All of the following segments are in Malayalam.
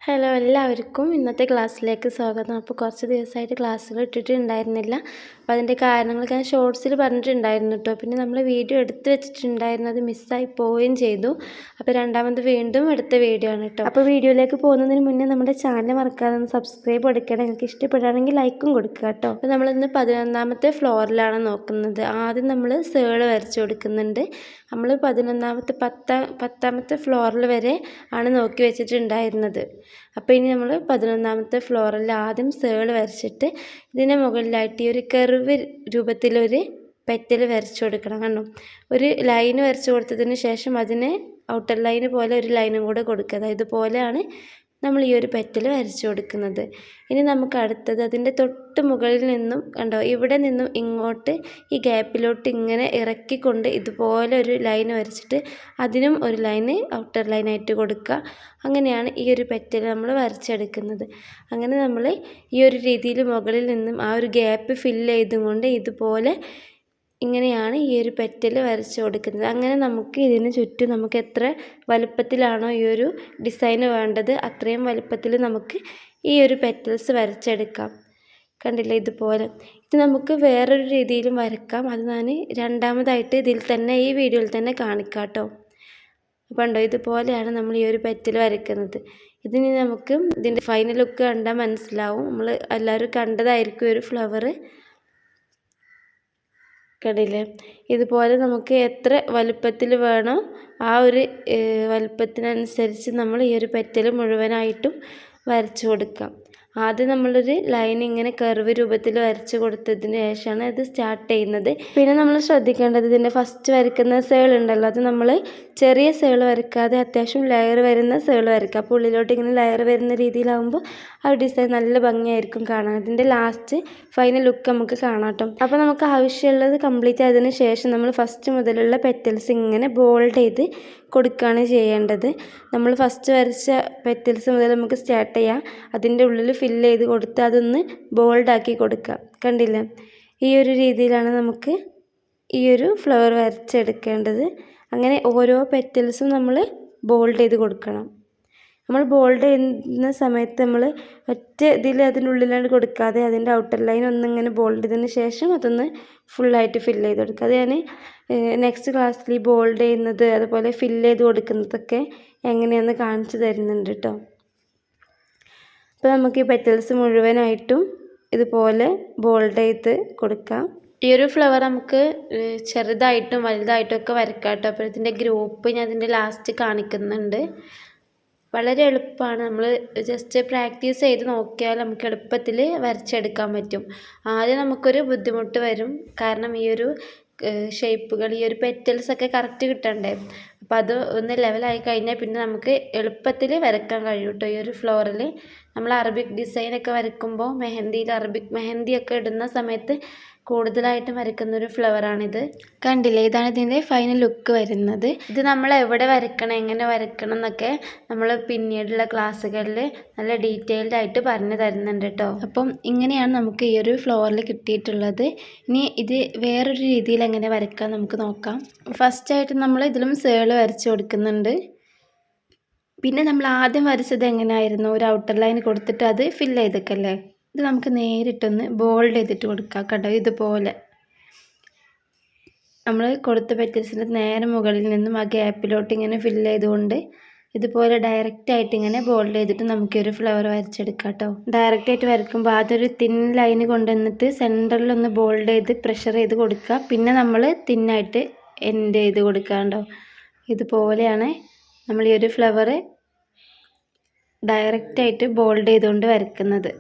ഹലോ എല്ലാവർക്കും ഇന്നത്തെ ക്ലാസ്സിലേക്ക് സ്വാഗതം. അപ്പോൾ കുറച്ച് ദിവസമായിട്ട് ക്ലാസ്സുകൾ ഇട്ടിട്ടുണ്ടായിരുന്നില്ല. അപ്പോൾ അതിൻ്റെ കാരണങ്ങളൊക്കെ ഞാൻ ഷോർട്സിൽ പറഞ്ഞിട്ടുണ്ടായിരുന്നു കേട്ടോ. പിന്നെ നമ്മൾ വീഡിയോ എടുത്ത് വെച്ചിട്ടുണ്ടായിരുന്നത് മിസ്സായി പോവുകയും ചെയ്തു. അപ്പോൾ രണ്ടാമത് വീണ്ടും എടുത്ത വീഡിയോ ആണ് കേട്ടോ. അപ്പോൾ വീഡിയോയിലേക്ക് പോകുന്നതിന് മുന്നേ നമ്മുടെ ചാനൽ മറക്കാതെ ഒന്ന് സബ്സ്ക്രൈബ് കൊടുക്കണം. നിങ്ങൾക്ക് ഇഷ്ടപ്പെടുകയാണെങ്കിൽ ലൈക്കും കൊടുക്കുക കേട്ടോ. അപ്പോൾ നമ്മളിന്ന് 11ാമത്തെ ഫ്ലോറിലാണ് നോക്കുന്നത്. ആദ്യം നമ്മൾ സേള് വരച്ച് കൊടുക്കുന്നുണ്ട്. നമ്മൾ 10ാമത്തെ ഫ്ലോറിൽ വരെ ആണ് നോക്കി വെച്ചിട്ടുണ്ടായിരുന്നത്. അപ്പോൾ ഇനി നമ്മൾ 11ാമത്തെ ഫ്ലോറിൽ ആദ്യം സേള് വരച്ചിട്ട് ഇതിൻ്റെ മുകളിലായിട്ട് ഈ ഒരു കർവ് രൂപത്തിലൊരു പെറ്റൽ വരച്ചു കൊടുക്കണം. കണ്ടോ, ഒരു ലൈന് വരച്ചു കൊടുത്തതിന് ശേഷം അതിന് ഔട്ടർ ലൈന് പോലെ ഒരു ലൈനും കൂടെ കൊടുക്കുക. ഇതുപോലെയാണ് നമ്മൾ ഈ ഒരു പെറ്റൽ വരച്ചു കൊടുക്കുന്നത്. ഇനി നമുക്ക് അടുത്തത് അതിൻ്റെ തൊട്ട് മുകളിൽ നിന്നും കണ്ടോ, ഇവിടെ നിന്നും ഇങ്ങോട്ട് ഈ ഗ്യാപ്പിലോട്ട് ഇങ്ങനെ ഇറക്കിക്കൊണ്ട് ഇതുപോലെ ഒരു ലൈൻ വരച്ചിട്ട് അതിനും ഒരു ലൈന് ഔട്ടർ ലൈനായിട്ട് കൊടുക്കുക. അങ്ങനെയാണ് ഈ ഒരു പെറ്റൽ നമ്മൾ വരച്ചെടുക്കുന്നത്. അങ്ങനെ നമ്മൾ ഈ ഒരു രീതിയിൽ മുകളിൽ നിന്നും ആ ഒരു ഗ്യാപ്പ് ഫില്ല് ചെയ്തുകൊണ്ട് ഇതുപോലെ ഇങ്ങനെയാണ് ഈ ഒരു പെറ്റൽ വരച്ച് കൊടുക്കുന്നത്. അങ്ങനെ നമുക്ക് ഇതിന് ചുറ്റും നമുക്ക് എത്ര വലുപ്പത്തിലാണോ ഈ ഒരു ഡിസൈൻ വേണ്ടത് അത്രയും വലുപ്പത്തിൽ നമുക്ക് ഈ ഒരു പെറ്റൽസ് വരച്ചെടുക്കാം. കണ്ടില്ലേ, ഇതുപോലെ. ഇത് നമുക്ക് വേറൊരു രീതിയിലും വരക്കാം. അത് ഞാൻ രണ്ടാമതായിട്ട് ഇതിൽ തന്നെ ഈ വീഡിയോയിൽ തന്നെ കാണിക്കാം കേട്ടോ. അപ്പോൾ ഉണ്ടോ, ഇതുപോലെയാണ് നമ്മൾ ഈ ഒരു പെറ്റൽ വരയ്ക്കുന്നത്. ഇതിന് നമുക്ക് ഇതിൻ്റെ ഫൈനൽ ലുക്ക് കണ്ടാൽ മനസ്സിലാവും. നമ്മൾ എല്ലാവരും കണ്ടതായിരിക്കും ഒരു ഫ്ലവർ. കണ്ടില്ലേ, ഇതുപോലെ നമുക്ക് എത്ര വലുപ്പത്തിൽ വേണോ ആ ഒരു വലുപ്പത്തിനനുസരിച്ച് നമ്മൾ ഈ ഒരു പെറ്റൽ മുഴുവനായിട്ടും വരച്ചു കൊടുക്കാം. ആദ്യം നമ്മളൊരു ലൈൻ ഇങ്ങനെ കർവ് രൂപത്തിൽ വരച്ച് കൊടുത്തതിന് ശേഷമാണ് ഇത് സ്റ്റാർട്ട് ചെയ്യുന്നത്. പിന്നെ നമ്മൾ ശ്രദ്ധിക്കേണ്ടത് ഇതിൻ്റെ ഫസ്റ്റ് വരയ്ക്കുന്ന സേൾ ഉണ്ടല്ലോ, അത് നമ്മൾ ചെറിയ സേൾ വരയ്ക്കാതെ അത്യാവശ്യം ലെയർ വരുന്ന സേൾ വരയ്ക്കുക. അപ്പോൾ ഉള്ളിലോട്ട് ഇങ്ങനെ ലെയർ വരുന്ന രീതിയിലാകുമ്പോൾ ആ ഡിസൈൻ നല്ല ഭംഗിയായിരിക്കും കാണാൻ. അതിൻ്റെ ലാസ്റ്റ് ഫൈനൽ ലുക്ക് നമുക്ക് കാണാം കേട്ടോ. അപ്പോൾ നമുക്ക് ആവശ്യമുള്ളത് കംപ്ലീറ്റ് ആയതിനു ശേഷം നമ്മൾ ഫസ്റ്റ് മുതലുള്ള പെറ്റൽസ് ഇങ്ങനെ ബോൾഡ് ചെയ്ത് കൊടുക്കുകയാണ് ചെയ്യേണ്ടത്. നമ്മൾ ഫസ്റ്റ് വരച്ച പെറ്റൽസ് മുതൽ നമുക്ക് സ്റ്റാർട്ട് ചെയ്യാം. അതിൻ്റെ ഉള്ളിൽ ഫില്ല് ചെയ്ത് കൊടുത്ത് അതൊന്ന് ബോൾഡാക്കി കൊടുക്കുക. കണ്ടില്ലേ, ഈ ഒരു രീതിയിലാണ് നമുക്ക് ഈ ഒരു ഫ്ലവർ വരച്ചെടുക്കേണ്ടത്. അങ്ങനെ ഓരോ പെറ്റൽസും നമ്മൾ ബോൾഡ് ചെയ്ത് കൊടുക്കണം. നമ്മൾ ബോൾഡ് ചെയ്യുന്ന സമയത്ത് നമ്മൾ ഒറ്റ ഇതിൽ അതിനുള്ളിലാണ് കൊടുക്കാതെ അതിൻ്റെ ഔട്ടർ ലൈൻ ഒന്നിങ്ങനെ ബോൾഡ് ചെയ്തതിന് ശേഷം അതൊന്ന് ഫുള്ളായിട്ട് ഫില്ല് ചെയ്ത് കൊടുക്കുക. അത് ഞാൻ നെക്സ്റ്റ് ക്ലാസ്സിൽ ബോൾഡ് ചെയ്യുന്നത് അതുപോലെ ഫില്ല് ചെയ്ത് കൊടുക്കുന്നതൊക്കെ എങ്ങനെയാണെന്ന് കാണിച്ചു തരുന്നുണ്ട് കേട്ടോ. അപ്പോൾ നമുക്ക് ഈ പെറ്റൽസ് മുഴുവനായിട്ടും ഇതുപോലെ ബോൾഡ് ചെയ്ത് കൊടുക്കാം. ഈ ഒരു ഫ്ലവർ നമുക്ക് ചെറുതായിട്ടും വലുതായിട്ടും ഒക്കെ വരക്കാം കേട്ടോ. അപ്പോൾ ഇതിൻ്റെ ഗ്രൂപ്പ് ഞാൻ അതിൻ്റെ ലാസ്റ്റ് കാണിക്കുന്നുണ്ട്. വളരെ എളുപ്പമാണ്. നമ്മൾ ജസ്റ്റ് പ്രാക്ടീസ് ചെയ്ത് നോക്കിയാൽ നമുക്ക് എളുപ്പത്തിൽ വരച്ചെടുക്കാൻ പറ്റും. ആദ്യം നമുക്കൊരു ബുദ്ധിമുട്ട് വരും, കാരണം ഈ ഒരു ഷേപ്പുകൾ ഈ ഒരു പെറ്റൽസൊക്കെ കറക്റ്റ് കിട്ടണ്ടേ. അപ്പോൾ അത് ഒന്ന് ലെവലായി കഴിഞ്ഞാൽ പിന്നെ നമുക്ക് എളുപ്പത്തിൽ വരയ്ക്കാൻ കഴിയും കേട്ടോ. ഈ ഒരു ഫ്ലോറിൽ നമ്മൾ അറബിക് ഡിസൈനൊക്കെ വരയ്ക്കുമ്പോൾ അറബിക് മെഹന്തിയൊക്കെ ഇടുന്ന സമയത്ത് കൂടുതലായിട്ടും വരയ്ക്കുന്ന ഒരു ഫ്ലവറാണിത്. കണ്ടില്ലേ, ഇതാണ് ഇതിൻ്റെ ഫൈനൽ ലുക്ക് വരുന്നത്. ഇത് നമ്മൾ എവിടെ വരയ്ക്കണം, എങ്ങനെ വരയ്ക്കണം എന്നൊക്കെ നമ്മൾ പിന്നീടുള്ള ക്ലാസ്സുകളിൽ നല്ല ഡീറ്റെയിൽഡ് ആയിട്ട് പറഞ്ഞു തരുന്നുണ്ട് കേട്ടോ. അപ്പം ഇങ്ങനെയാണ് നമുക്ക് ഈ ഒരു ഫ്ലോറിൽ കിട്ടിയിട്ടുള്ളത്. ഇനി ഇത് വേറൊരു രീതിയിൽ എങ്ങനെ വരയ്ക്കാം നമുക്ക് നോക്കാം. ഫസ്റ്റായിട്ട് നമ്മൾ ഇതിലും സേള് വരച്ച് കൊടുക്കുന്നുണ്ട്. പിന്നെ നമ്മൾ ആദ്യം വരച്ചത് എങ്ങനെയായിരുന്നു, ഒരു ഔട്ടർ ലൈൻ കൊടുത്തിട്ട് അത് ഫില്ല് ചെയ്തേക്കല്ലേ. ഇത് നമുക്ക് നേരിട്ടൊന്ന് ബോൾഡ് ചെയ്തിട്ട് കൊടുക്കാം കേട്ടോ. ഇതുപോലെ നമ്മൾ കൊടുത്ത പെറ്റൽസിൻ്റെ നേരെ മുകളിൽ നിന്നും ആ ഗ്യാപ്പിലോട്ട് ഇങ്ങനെ ഫില്ല് ചെയ്തുകൊണ്ട് ഇതുപോലെ ഡയറക്റ്റായിട്ട് ഇങ്ങനെ ബോൾഡ് ചെയ്തിട്ട് നമുക്കൊരു ഫ്ലവർ വരച്ചെടുക്കാം കേട്ടോ. ഡയറക്റ്റായിട്ട് വരയ്ക്കുമ്പോൾ ആദ്യം ഒരു തിൻ ലൈന് കൊണ്ടുവന്നിട്ട് സെൻറ്ററിലൊന്ന് ബോൾഡ് ചെയ്ത് പ്രഷർ ചെയ്ത് കൊടുക്കുക. പിന്നെ നമ്മൾ തിന്നായിട്ട് എൻഡ് ചെയ്ത് കൊടുക്കാണ്ടോ. ഇതുപോലെയാണ് നമ്മൾ ഈ ഒരു ഫ്ലവർ ഡയറക്റ്റായിട്ട് ബോൾഡ് ചെയ്തുകൊണ്ട് വരയ്ക്കുന്നത്.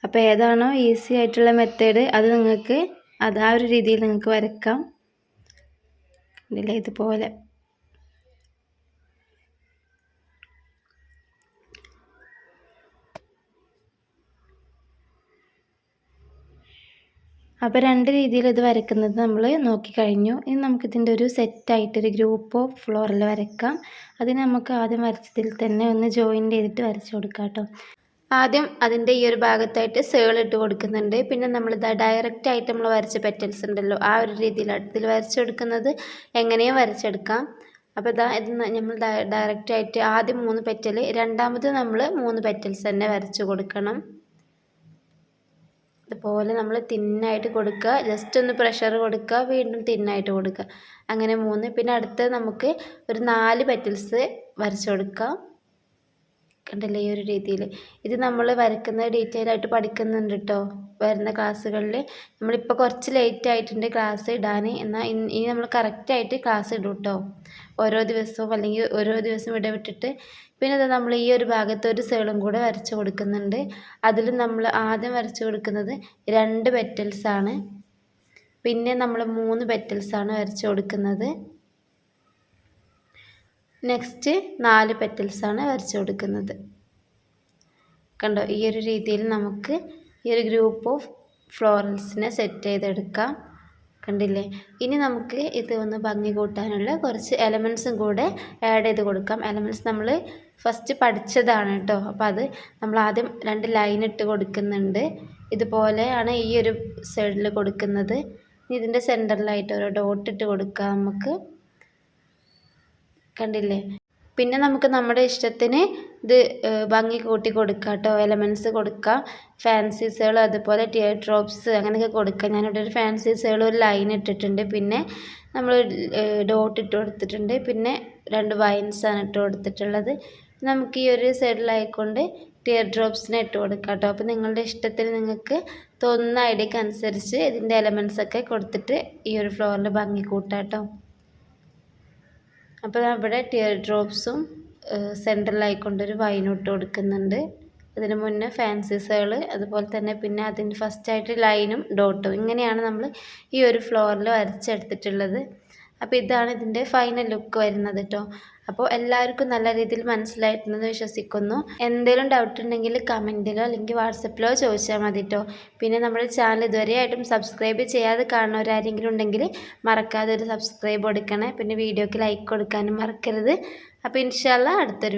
അപ്പോൾ ഏതാണോ ഈസി ആയിട്ടുള്ള മെത്തേഡ് അത് നിങ്ങൾക്ക് ആ ഒരു രീതിയിൽ നിങ്ങൾക്ക് വരയ്ക്കാം. ഇതുപോലെ അപ്പോൾ രണ്ട് രീതിയിൽ ഇത് വരയ്ക്കുന്നത് നമ്മൾ നോക്കിക്കഴിഞ്ഞു. ഇനി നമുക്കിതിൻ്റെ ഒരു സെറ്റായിട്ടൊരു ഗ്രൂപ്പ് ഓഫ് ഫ്ലോറിൽ വരയ്ക്കാം. അതിന് നമുക്ക് ആദ്യം വരച്ചതിൽ തന്നെ ഒന്ന് ജോയിൻ്റ് ചെയ്തിട്ട് വരച്ച് കൊടുക്കാം കേട്ടോ. ആദ്യം അതിൻ്റെ ഈ ഒരു ഭാഗത്തായിട്ട് സേൾ ഇട്ട് കൊടുക്കുന്നുണ്ട്. പിന്നെ നമ്മളിത് ഡയറക്റ്റായിട്ട് നമ്മൾ വരച്ച പെറ്റൽസ് ഉണ്ടല്ലോ, ആ ഒരു രീതിയിലാണ് ഇതിൽ വരച്ചു കൊടുക്കുന്നത്. എങ്ങനെയും വരച്ചെടുക്കാം. അപ്പോൾ ഇതാ ഇത് നമ്മൾ ഡയറക്റ്റായിട്ട് ആദ്യം 3 പെറ്റൽ, രണ്ടാമത് നമ്മൾ 3 പെറ്റൽസ് തന്നെ വരച്ച് കൊടുക്കണം. ഇതുപോലെ നമ്മൾ തിന്നായിട്ട് കൊടുക്കുക, ജസ്റ്റ് ഒന്ന് പ്രഷർ കൊടുക്കുക, വീണ്ടും തിന്നായിട്ട് കൊടുക്കുക, അങ്ങനെ 3. പിന്നെ അടുത്തത് നമുക്ക് ഒരു 4 പെറ്റൽസ് വരച്ച് കൊടുക്കാം. കണ്ടില്ലേ ഈ ഒരു രീതിയിൽ. ഇത് നമ്മൾ വരയ്ക്കുന്നത് ഡീറ്റെയിൽ ആയിട്ട് പഠിക്കുന്നുണ്ട് കേട്ടോ വരുന്ന ക്ലാസ്സുകളിൽ. നമ്മളിപ്പോൾ കുറച്ച് ലേറ്റ് ആയിട്ടുണ്ട് ക്ലാസ് ഇടാൻ, എന്നാൽ ഇനി നമ്മൾ കറക്റ്റായിട്ട് ക്ലാസ് ഇടും കേട്ടോ ഓരോ ദിവസവും, അല്ലെങ്കിൽ ഓരോ ദിവസം ഇടവിട്ടിട്ട്. പിന്നെ അത് നമ്മൾ ഈ ഒരു ഭാഗത്ത് ഒരു സൈഡും കൂടെ വരച്ച് കൊടുക്കുന്നുണ്ട്. അതിൽ നമ്മൾ ആദ്യം വരച്ച് കൊടുക്കുന്നത് 2 പെറ്റൽസാണ്, പിന്നെ നമ്മൾ 3 പെറ്റൽസാണ് വരച്ച് കൊടുക്കുന്നത്. നെക്സ്റ്റ് 4 പെറ്റൽസാണ് വരച്ച് കൊടുക്കുന്നത്. കണ്ടോ ഈ ഒരു രീതിയിൽ നമുക്ക് ഈ ഒരു ഗ്രൂപ്പ് ഓഫ് ഫ്ലോറൽസിനെ സെറ്റ് ചെയ്തെടുക്കാം. കണ്ടില്ലേ? ഇനി നമുക്ക് ഇത് ഒന്ന് ഭംഗി കൂട്ടാനുള്ള കുറച്ച് എലമെൻറ്റ്സും കൂടെ ആഡ് ചെയ്ത് കൊടുക്കാം. എലമെൻറ്റ്സ് നമ്മൾ ഫസ്റ്റ് പഠിച്ചതാണ് കേട്ടോ. അപ്പോൾ അത് നമ്മൾ ആദ്യം 2 ലൈൻ ഇട്ട് കൊടുക്കുന്നുണ്ട്. ഇതുപോലെയാണ് ഈ ഒരു സൈഡിൽ കൊടുക്കുന്നത്. ഇതിൻ്റെ സെൻറ്ററിലായിട്ട് ഒരു ഡോട്ട് ഇട്ട് കൊടുക്കാം നമുക്ക്. കണ്ടില്ലേ? പിന്നെ നമുക്ക് നമ്മുടെ ഇഷ്ടത്തിന് ഇത് ഭംഗി കൂട്ടി കൊടുക്കാം കേട്ടോ. എലമെൻറ്റ്സ് കൊടുക്കാം, ഫാൻസീസുകൾ, അതുപോലെ ടിയർ ഡ്രോപ്സ് അങ്ങനെയൊക്കെ കൊടുക്കാം. ഞാനിവിടെ ഒരു ഫാൻസീസുകൾ ഒരു ലൈൻ ഇട്ടിട്ടുണ്ട്, പിന്നെ നമ്മൾ ഡോട്ട് ഇട്ട് കൊടുത്തിട്ടുണ്ട്, പിന്നെ 2 വൈൻസാണ് ഇട്ട് കൊടുത്തിട്ടുള്ളത്. നമുക്ക് ഈ ഒരു സൈഡിലായിക്കൊണ്ട് ടിയർ ഡ്രോപ്സിനെ ഇട്ട് കൊടുക്കാം കേട്ടോ. അപ്പോൾ നിങ്ങളുടെ ഇഷ്ടത്തിന് നിങ്ങൾക്ക് തോന്നുന്ന ഐഡിയക്ക് അനുസരിച്ച് ഇതിൻ്റെ എലമെൻറ്റ്സൊക്കെ കൊടുത്തിട്ട് ഈ ഒരു ഫ്ലോറിൽ ഭംഗി കൂട്ടാം കേട്ടോ. അപ്പോൾ ഇവിടെ ടിയർ ഡ്രോപ്സും സെൻറ്ററിലായിക്കൊണ്ടൊരു വൈനും ഇട്ട് കൊടുക്കുന്നുണ്ട്. അതിന് മുന്നേ ഫാൻസീസുകൾ, അതുപോലെ തന്നെ പിന്നെ അതിന് ഫസ്റ്റായിട്ട് ലൈനും ഡോട്ടും, ഇങ്ങനെയാണ് നമ്മൾ ഈ ഒരു ഫ്ലോറിൽ വരച്ചെടുത്തിട്ടുള്ളത്. അപ്പോൾ ഇതാണ് ഇതിൻ്റെ ഫൈനൽ ലുക്ക് വരുന്നത് കേട്ടോ. അപ്പോൾ എല്ലാവർക്കും നല്ല രീതിയിൽ മനസ്സിലായിട്ടുണ്ടെന്ന് വിശ്വസിക്കുന്നു. എന്തെങ്കിലും ഡൗട്ട് ഉണ്ടെങ്കിൽ കമൻറ്റിലോ അല്ലെങ്കിൽ വാട്സപ്പിലോ ചോദിച്ചാൽ മതി കേട്ടോ. പിന്നെ നമ്മുടെ ചാനൽ ഇതുവരെയായിട്ടും സബ്സ്ക്രൈബ് ചെയ്യാതെ കാണുന്നവരാരെങ്കിലും ഉണ്ടെങ്കിൽ മറക്കാതെ ഒരു സബ്സ്ക്രൈബ് കൊടുക്കണേ. പിന്നെ വീഡിയോക്ക് ലൈക്ക് കൊടുക്കാനും മറക്കരുത്. അപ്പോൾ ഇൻഷാ അല്ലാഹ് അടുത്തൊരു